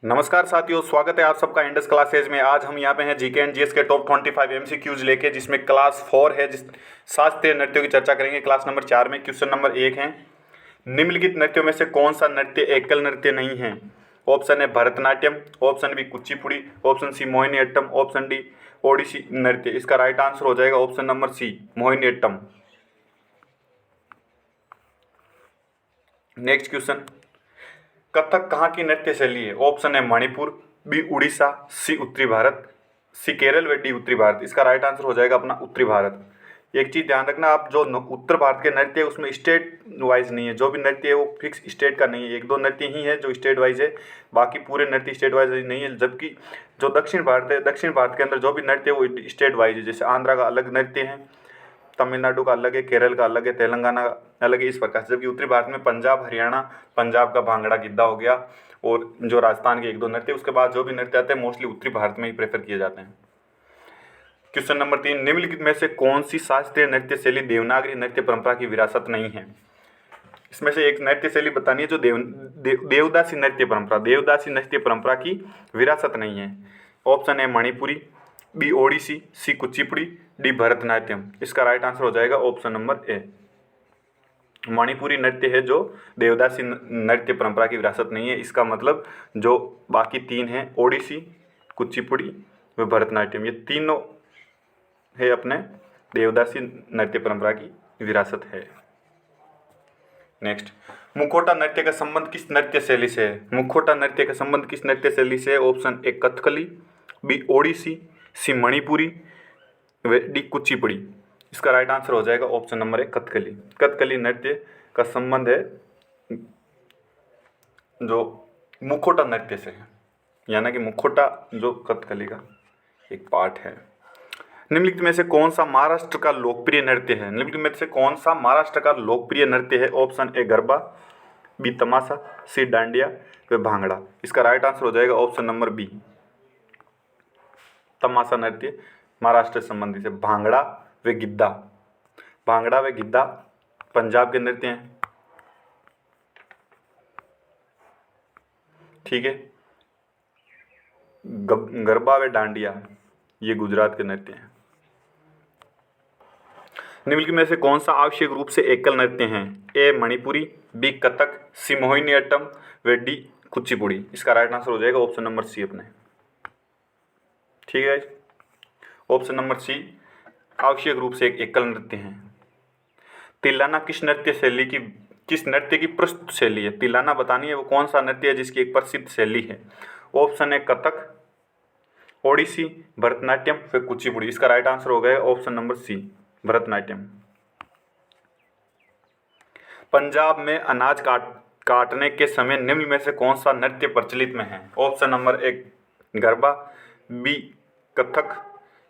नमस्कार साथियों, स्वागत है आप सबका इंडस क्लासेज में। आज हम यहाँ पे हैं जीके एंड जीएस के टॉप 25 एमसीक्यूज लेके, जिसमें क्लास 4 है, जिस शास्त्रीय नृत्यों की चर्चा करेंगे। क्लास नंबर 4 में क्वेश्चन नंबर 1 है, निम्नलिखित नृत्यों में से कौन सा नृत्य एकल नृत्य नहीं है? ऑप्शन है Bharatanatyam, option B Kuchipudi, option C Mohiniattam, option D Odissi नृत्य। इसका राइट आंसर हो जाएगा option number C, Mohiniattam. Next question, Kathak कहाँ की नृत्य शैली है? ऑप्शन है मणिपुर, बी उड़ीसा, सी उत्तरी भारत, सी केरल व डी उत्तरी भारत। इसका राइट आंसर हो जाएगा अपना उत्तरी भारत। एक चीज़ ध्यान रखना, आप जो उत्तर भारत के नृत्य है उसमें स्टेट वाइज नहीं है। जो भी नृत्य है वो फिक्स स्टेट का नहीं है, एक दो नृत्य ही है जो स्टेट वाइज है, बाकी पूरे नृत्य स्टेट वाइज नहीं है। जबकि जो दक्षिण भारत है, दक्षिण भारत के अंदर जो भी नृत्य है वो स्टेट वाइज है। जैसे आंध्रा का अलग नृत्य है, तमिलनाडु का अलग है, केरल का अलग है, तेलंगाना अलग है, इस प्रकार से। जबकि उत्तरी भारत में पंजाब, हरियाणा, पंजाब का भांगड़ा गिद्दा हो गया, और जो राजस्थान के एक दो नृत्य, उसके बाद जो भी नृत्य आते हैं मोस्टली उत्तरी भारत में ही प्रेफर किए जाते हैं। क्वेश्चन नंबर 3, निम्नलिखित में से कौन सी शास्त्रीय नृत्य शैली देवनागरी नृत्य परंपरा की विरासत नहीं है? इसमें से एक नृत्य शैली बतानी है जो देवदासी नृत्य परंपरा, देवदासी नृत्य परंपरा की विरासत नहीं है। ऑप्शन है मणिपुरी, बी ओडिसी, सी कुचिपुड़ी, डी भरतनाट्यम। इसका राइट आंसर हो जाएगा ऑप्शन नंबर ए, मणिपुरी नृत्य है जो देवदासी नृत्य परंपरा की विरासत नहीं है। इसका मतलब जो बाकी तीन हैं, ओडिसी, कुचिपुड़ी व भरतनाट्यम, ये तीनों है अपने देवदासी नृत्य परंपरा की विरासत है। नेक्स्ट, मुखौटा नृत्य का संबंध किस नृत्य शैली से है? मुखौटा नृत्य का संबंध किस नृत्य शैली से है? Option A Kathakali, B Odissi, C Manipuri व डी कुचिपुड़ी। इसका राइट आंसर हो जाएगा option number A Kathakali. Kathakali नृत्य का संबंध है जो मुखौटा नृत्य से है, यानी कि मुखौटा जो कथकली का एक पार्ट है। निम्नलिखित में से कौन सा महाराष्ट्र का लोकप्रिय नृत्य है? निम्नलिखित में से कौन सा महाराष्ट्र का लोकप्रिय नृत्य है? ऑप्शन ए गरबा, बी तमाशा, सी डांडिया व भांगड़ा। इसका राइट आंसर हो जाएगा ऑप्शन नंबर बी, तमाशा नृत्य महाराष्ट्र से संबंधित है। भांगड़ा व गिद्दा, भांगड़ा व गिद्दा पंजाब के नृत्य हैं, ठीक है। गरबा व डांडिया ये गुजरात के नृत्य हैं। निम्नलिखित में से कौन सा आवश्यक रूप से एकल नृत्य है? ए मणिपुरी, बी कथक, सी मोहिनीअट्टम व डी कुचिपुड़ी। इसका राइट आंसर हो जाएगा ऑप्शन नंबर सी अपने, ठीक है। ऑप्शन नंबर सी आवश्यक रूप से एक एकल नृत्य है। तिलाना किस नृत्य की प्रस्तुत शैली है? तिलाना बतानी है वो कौन सा नृत्य है जिसकी एक प्रसिद्ध शैली है। ऑप्शन है कथक, ओडिसी, भरतनाट्यम फिर कुचिपुड़ी। इसका राइट आंसर हो गया option number C, Bharatanatyam. Punjab में अनाज काटने के समय निम्न में से कौन सा नृत्य प्रचलित में है? ऑप्शन नंबर एक गरबा, बी कथक,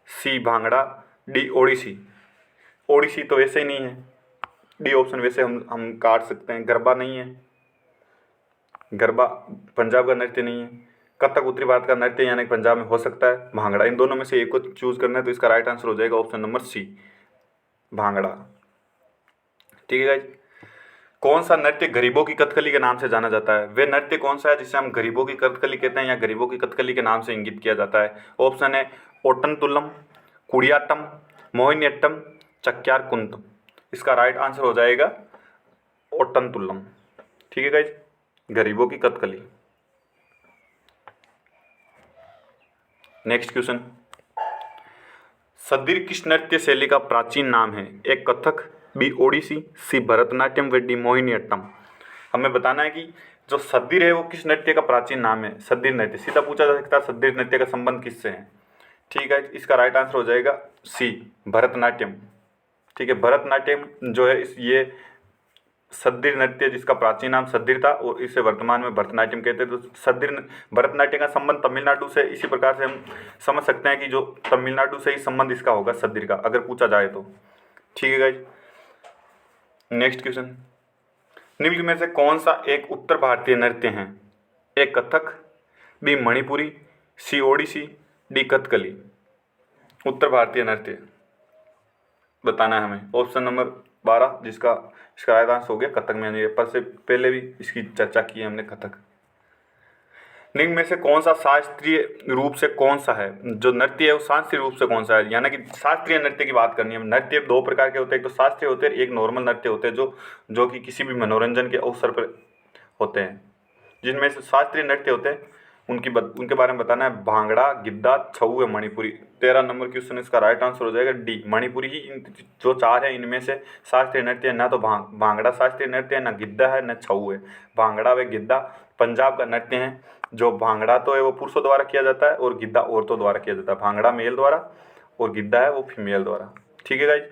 सी भांगड़ा, डी ओडिसी। ओडिसी तो वैसे ही नहीं है, डी ऑप्शन वैसे हम काट सकते हैं। गरबा नहीं है, गरबा पंजाब का नृत्य नहीं है। कथक उत्तरी भारत का नृत्य यानी पंजाब में हो सकता है। भांगड़ा, इन दोनों में से एक को चूज करना है, तो इसका राइट आंसर हो जाएगा ऑप्शन नंबर सी, भांगड़ा, ठीक है गाइस। कौन सा नृत्य गरीबों की कथकली के नाम से जाना जाता है? वे नृत्य कौन सा है जिसे हम गरीबों की कथकली कहते हैं या गरीबों की कथकली के नाम से इंगित किया जाता है? ऑप्शन है ओटनतुल्लम, कुड़ियाट्टम, मोहिनीअट्टम, चक्यार कुंत। इसका राइट आंसर हो जाएगा ओटनतुल्लम, ठीक है गाइस, गरीबों की कथकली। नेक्स्ट क्वेश्चन, सद्दिर किस नृत्य शैली का प्राचीन नाम है? एक कथक, बी ओडिसी, सी भरतनाट्यम व डी मोहिनीअट्टम। हमें बताना है कि जो सद्दिर है वो किस नृत्य का प्राचीन नाम है। सद्दिर नृत्य सीधा पूछा जा सकता है, सद्दिर नृत्य का संबंध किससे है, ठीक है। इसका राइट आंसर हो जाएगा सी, भरतनाट्यम, ठीक है। भरतनाट्यम जो है ये सद्दिर नृत्य जिसका प्राचीन नाम सद्दिर था और इसे वर्तमान में भरतनाट्यम कहते हैं। तो सद्दिर भरतनाट्यम का संबंध तमिलनाडु से, इसी प्रकार से हम समझ सकते हैं कि जो तमिलनाडु से ही संबंध इसका होगा सद्दिर का, अगर पूछा जाए तो, ठीक है गाइज। नेक्स्ट क्वेश्चन, निम्न में से कौन सा एक उत्तर भारतीय नृत्य है? ए कथक, बी मणिपुरी, सी ओडिसी, डी कथकली। उत्तर भारतीय नृत्य बताना है हमें। ऑप्शन नंबर 12 जिसका इसका राइट आंसर हो गया कथक। मैंने पर से पहले भी इसकी चर्चा की है हमने, कथक। निम्न में से कौन सा शास्त्रीय रूप से कौन सा है, जो नृत्य है वो शास्त्रीय रूप से कौन सा है, यानी कि शास्त्रीय नृत्य की बात करनी है। नृत्य दो प्रकार के होते हैं, एक तो शास्त्रीय होते हैं, एक नॉर्मल नृत्य होते हैं जो कि किसी भी मनोरंजन के अवसर पर होते हैं। जिनमें से शास्त्रीय नृत्य होते हैं उनके बारे में बताना है। भांगड़ा, गिद्धा, छऊ है मणिपुरी। 13 नंबर क्वेश्चन, इसका राइट आंसर हो जाएगा डी, मणिपुरी ही। जो चार है इनमें से शास्त्रीय नृत्य है, ना तो भांगड़ा शास्त्रीय नृत्य है, ना गिद्धा है, ना छऊ है। भांगड़ा व गिद्धा पंजाब का नृत्य है। जो भांगड़ा तो है वो पुरुषों द्वारा किया जाता है और गिद्धा औरतों द्वारा किया जाता है। भांगड़ा मेल द्वारा और गिद्धा है वो फीमेल द्वारा। ठीक है गाइज।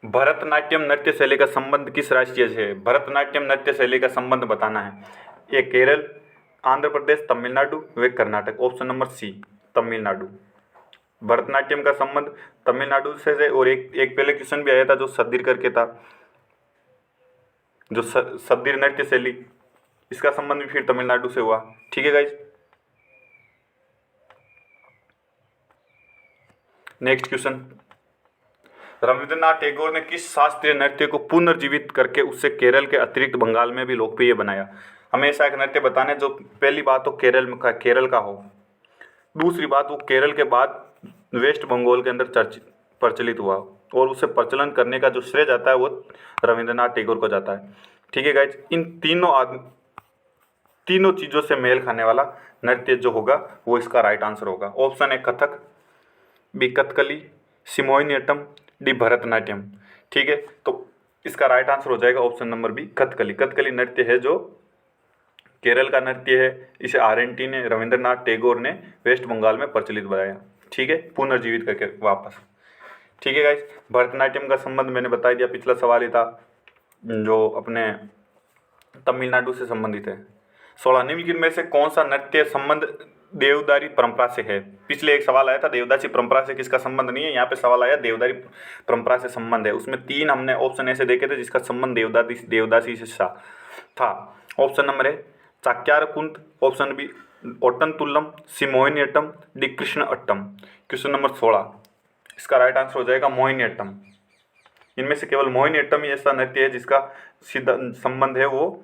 भरतनाट्यम नृत्य शैली का संबंध किस राज्य से है? भरतनाट्यम नृत्य शैली का संबंध बताना है। ये केरल, आंध्र प्रदेश, तमिलनाडु व Karnataka. Option number C, Tamil Nadu. Bharatanatyam का संबंध तमिलनाडु से है। और एक पहले क्वेश्चन भी आया था जो सद्दिर करके था, जो सद्दिर नृत्य शैली, इसका संबंध भी फिर तमिलनाडु से हुआ। ठीक है guys. Next question, Rabindranath Tagore ने किस शास्त्रीय नृत्य को पुनर्जीवित करके उससे केरल के अतिरिक्त बंगाल में भी लोकप्रिय बनाया? हमेशा एक नृत्य बताने जो पहली बात तो केरल का हो, दूसरी बात वो केरल के बाद वेस्ट बंगाल के अंदर प्रचलित हुआ, और उसे प्रचलन करने का जो श्रेय जाता है वो रविंद्रनाथ टैगोर को जाता है। ठीक है गाइज। इन तीनों चीज़ों से मेल खाने वाला नृत्य जो होगा वो इसका राइट आंसर होगा। ऑप्शन है Kathak, B Kathakali, C Mohiniyattam, D Bharatanatyam. ठीक है, तो इसका राइट आंसर हो जाएगा option number B, Kathakali. Kathakali नृत्य है जो केरल का नृत्य है, इसे आर.एन.टी. ने, रविंद्रनाथ टैगोर ने वेस्ट बंगाल में प्रचलित बनाया। ठीक है, पुनर्जीवित करके वापस। ठीक है गाइस। भरतनाट्यम का संबंध मैंने बता दिया, पिछला सवाल ही था जो अपने तमिलनाडु से संबंधित है। 16 निम्नलिखित में से कौन सा नृत्य संबंध देवदारी परंपरा से है? पिछले एक सवाल आया था देवदासी परंपरा से किसका संबंध नहीं है, यहाँ पे सवाल आया देवदारी परंपरा से संबंध है। उसमें 3 हमने ऑप्शन ऐसे देखे थे जिसका संबंध देवदासी से था। ऑप्शन नंबर है Chakyarkoothu, option B Ottamthullal, C Mohiniyattam, D Krishnanattam. Question number 16, इसका राइट आंसर हो जाएगा मोहिनीअट्टम। इनमें से केवल मोहिनीअट्टम ही ऐसा नृत्य है जिसका सीधा संबंध है वो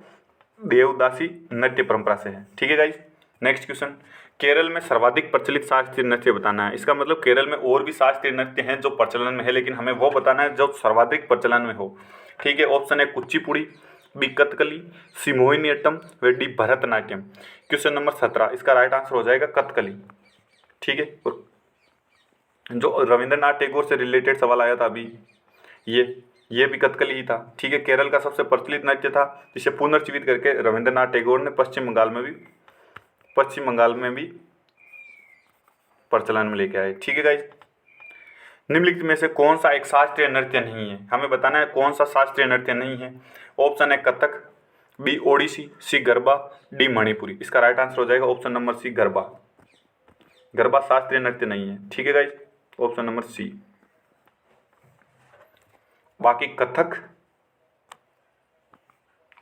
देवदासी नृत्य परंपरा से है। ठीक है गाइज। नेक्स्ट क्वेश्चन, केरल में सर्वाधिक प्रचलित शास्त्रीय नृत्य बताना है। इसका मतलब केरल में और भी शास्त्रीय नृत्य हैं जो प्रचलन में है, लेकिन हमें वो बताना है जो सर्वाधिक प्रचलन में हो। ठीक है, ऑप्शन है कुचिपुड़ी, बी कथकली, सी मोहिनीअट्टम व डी भरतनाट्यम। क्वेश्चन नंबर 17, इसका राइट आंसर हो जाएगा कथकली। ठीक है, और जो रविंद्रनाथ टैगोर से रिलेटेड सवाल आया था अभी, ये भी कथकली ही था। ठीक है, केरल का सबसे प्रचलित नृत्य था जिसे पुनर्जीवित करके रविंद्रनाथ टैगोर ने पश्चिम बंगाल में भी प्रचलन में लेके आए। ठीक है गाइज। निम्नलिखित में से कौन सा एक शास्त्रीय नृत्य नहीं है? हमें बताना है कौन सा शास्त्रीय नृत्य नहीं है। ऑप्शन है Kathak, B Odissi, C Garba, D Manipuri. इसका राइट आंसर हो जाएगा option number C, Garba. Garba शास्त्रीय नृत्य नहीं है। ठीक है गाइज, ऑप्शन नंबर सी। बाकी कथक,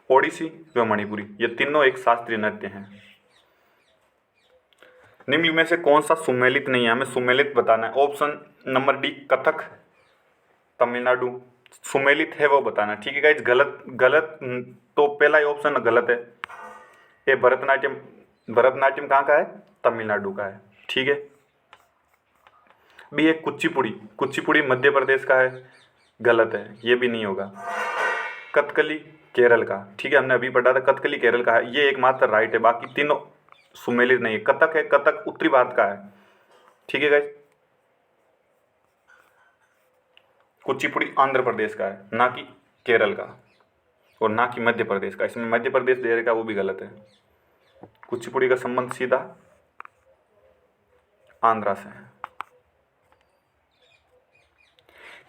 ओडिसी व मणिपुरी ये तीनों एक शास्त्रीय नृत्य हैं। निम्न में से कौन सा सुमेलित नहीं है? हमें सुमेलित बताना है। Option number D Kathak, Tamil Nadu. सुमेलित है वो बताना है। ठीक है गाइज। गलत तो पहला ही ऑप्शन गलत है। ये भरतनाट्यम कहाँ का है? तमिलनाडु का है। ठीक है। बी है कुचिपुड़ी मध्य प्रदेश का है, गलत है, ये भी नहीं होगा। कथकली केरल का, ठीक है, हमने अभी पढ़ा था कथकली केरल का है, ये एकमात्र राइट है, बाकी तीनों सुमेलित नहीं है। कथक है, कथक उत्तरी भारत का है। ठीक है गाइस। कुचिपुड़ी आंध्र प्रदेश का है, ना कि केरल का और ना कि मध्य प्रदेश का। इसमें मध्य प्रदेश दे रखा वो भी गलत है। कुचिपुड़ी का संबंध सीधा आंध्रा से है।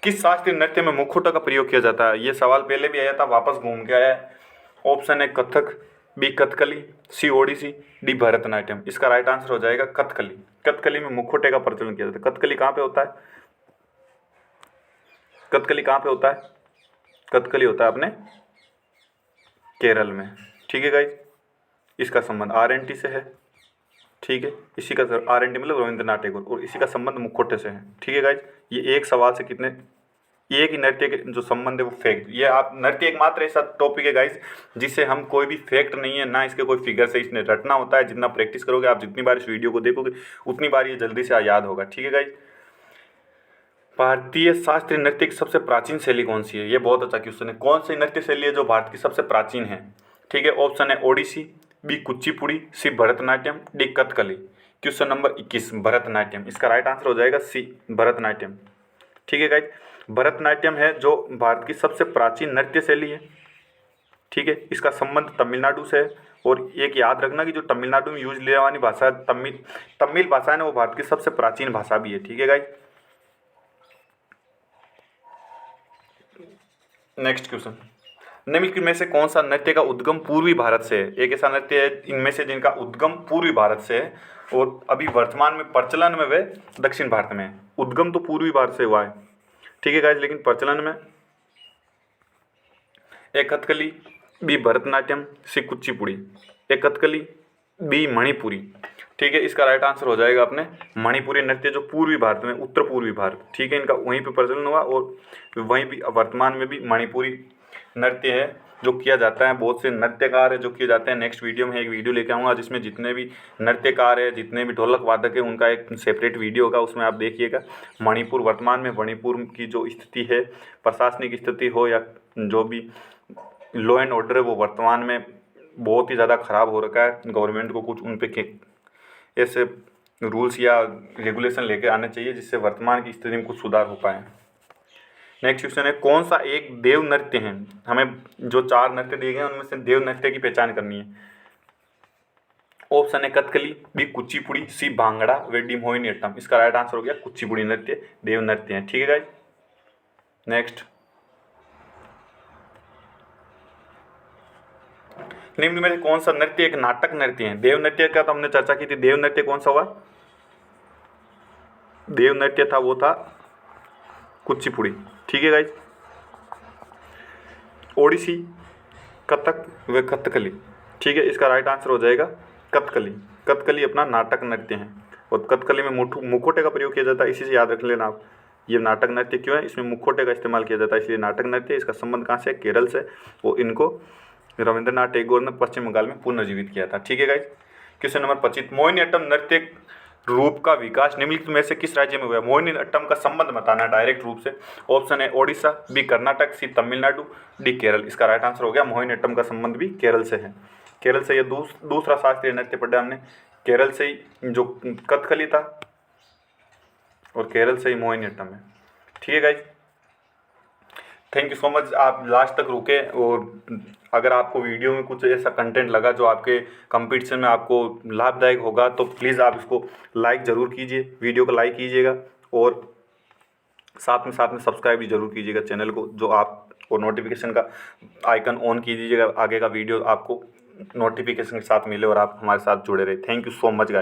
किस शास्त्रीय नृत्य में मुखौटा का प्रयोग किया जाता है? ये सवाल पहले भी आया था, वापस घूम के आया है। ऑप्शन है कथक, बी कथकली, सी ओडिसी, डी भरतनाट्यम। इसका राइट आंसर हो जाएगा कथकली। कथकली में मुखौटे का प्रचलन किया जाता है। कथकली कहाँ पे होता है? कथकली कहाँ पे होता है? कथकली होता है अपने केरल में। ठीक है गाइज। इसका संबंध आर.एन.टी. से है। ठीक है, इसी का आर.एन.टी. मतलब रविंद्रनाथ टैगोर, और इसी का संबंध मुखौटे से है। ठीक है गाइज। ये एक सवाल से कितने एक ही नृत्य के जो संबंध है वो फैक्ट, ये आप नृत्य एकमात्र ऐसा टॉपिक है गाइस जिससे हम कोई भी फैक्ट नहीं है ना इसके कोई फिगर से इसने रटना होता है। जितना प्रैक्टिस करोगे आप, जितनी बार इस वीडियो को देखोगे उतनी बार ये जल्दी से याद होगा। ठीक है गाइस। भारतीय शास्त्रीय नृत्य की सबसे प्राचीन शैली कौन सी है? ये बहुत अच्छा क्वेश्चन है। कौन सी नृत्य शैली है जो भारत की सबसे प्राचीन है? ठीक है, ऑप्शन है Odissi, B Kuchipudi, C Bharatanatyam, D Kathakali. Question number 21 Bharatanatyam, इसका राइट आंसर हो जाएगा सी भरतनाट्यम। ठीक है गाइस, भरतनाट्यम है जो भारत की सबसे प्राचीन नृत्य शैली है। ठीक है, इसका संबंध तमिलनाडु से है। और एक याद रखना कि जो तमिलनाडु में यूज लेने वाली भाषा तमिल भाषा है ना, वो भारत की सबसे प्राचीन भाषा भी है। ठीक है गाइस। नेक्स्ट क्वेश्चन, निम्नलिखित में से कौन सा नृत्य का उद्गम पूर्वी भारत से है? एक ऐसा नृत्य है इनमें से जिनका उद्गम पूर्वी भारत से है और अभी वर्तमान में प्रचलन में वे दक्षिण भारत में है। उद्गम तो पूर्वी भारत से हुआ है। ठीक है गाइस, लेकिन प्रचलन में ए कथकली, बी भरतनाट्यम, सी कुचिपुड़ी। ए कथकली, बी मणिपुरी। ठीक है, इसका राइट आंसर हो जाएगा अपने मणिपुरी नृत्य जो पूर्वी भारत में, उत्तर पूर्वी भारत। ठीक है, इनका वहीं पे प्रचलन हुआ और वहीं भी वर्तमान में भी मणिपुरी नृत्य है जो किया जाता है। बहुत से नृत्यकार है जो किए जाते हैं। नेक्स्ट वीडियो में एक वीडियो लेके आऊँगा जिसमें जितने भी नृत्यकार है, जितने भी ढोलक वादक है, उनका एक सेपरेट वीडियो होगा, उसमें आप देखिएगा। मणिपुर, वर्तमान में मणिपुर की जो स्थिति है, प्रशासनिक स्थिति हो या जो भी लॉ एंड ऑर्डर है, वो वर्तमान में बहुत ही ज़्यादा ख़राब हो रखा है। गवर्नमेंट को कुछ उन पे ऐसे रूल्स या रेगुलेशन लेके आने चाहिए जिससे वर्तमान की स्थिति में कुछ सुधार हो पाए। नेक्स्ट क्वेश्चन है, कौन सा एक देव नृत्य है? हमें जो 4 नृत्य दिए गए हैं उनमें से देव नृत्य की पहचान करनी है। ऑप्शन है कथकली, बी कुचिपुड़ी, सी भांगड़ा, वे डी मोहिनीअट्टम। इसका राइट आंसर हो गया कुचिपुड़ी नृत्य देव नृत्य है। ठीक है गाइस। नेक्स्ट, निम्न में कौन सा नृत्य एक नाटक नृत्य है? देव नृत्य का तो हमने चर्चा की थी। देव नृत्य कौन सा हुआ? देव नृत्य था वो था कुचिपुड़ी। ठीक है गाइस। ओडिसी, कथक व कथकली। ठीक है, इसका राइट आंसर हो जाएगा कथकली। कथकली अपना नाटक नृत्य है और कथकली में मुखौटे का प्रयोग किया जाता है। इसी से याद रख लेना आप, ये नाटक नृत्य क्यों है, इसमें मुखौटे का इस्तेमाल किया जाता है, इसलिए नाटक नृत्य। इसका संबंध कहाँ से? केरल से। वो इनको रविंद्रनाथ टैगोर ने पश्चिम बंगाल में पुनर्जीवित किया था। ठीक है गाइस। क्वेश्चन नंबर 25, मोहिनीअट्टम नृत्य रूप का विकास निम्नलिखित में से किस राज्य में हुआ? मोहिनीअट्टम का संबंध बताना है डायरेक्ट रूप से। ऑप्शन है ओडिशा, बी कर्नाटक, सी तमिलनाडु, डी केरल। इसका राइट आंसर हो गया मोहिनीअट्टम का संबंध भी केरल से है। केरल से ये दूसरा शास्त्रीय नृत्य पढ़ा हमने। केरल से ही जो कथकली था और केरल से ही मोहिनीअट्टम है। ठीक है guys, thank you so much, आप लास्ट तक रुके। और अगर आपको वीडियो में कुछ ऐसा कंटेंट लगा जो आपके कंपटीशन में आपको लाभदायक होगा तो प्लीज़ आप इसको लाइक ज़रूर कीजिए, वीडियो को लाइक कीजिएगा और साथ में सब्सक्राइब भी ज़रूर कीजिएगा चैनल को, जो आप और नोटिफिकेशन का आइकन ऑन कीजिएगा, आगे का वीडियो आपको नोटिफिकेशन के साथ मिले और आप हमारे साथ जुड़े रहे। Thank you so much guys.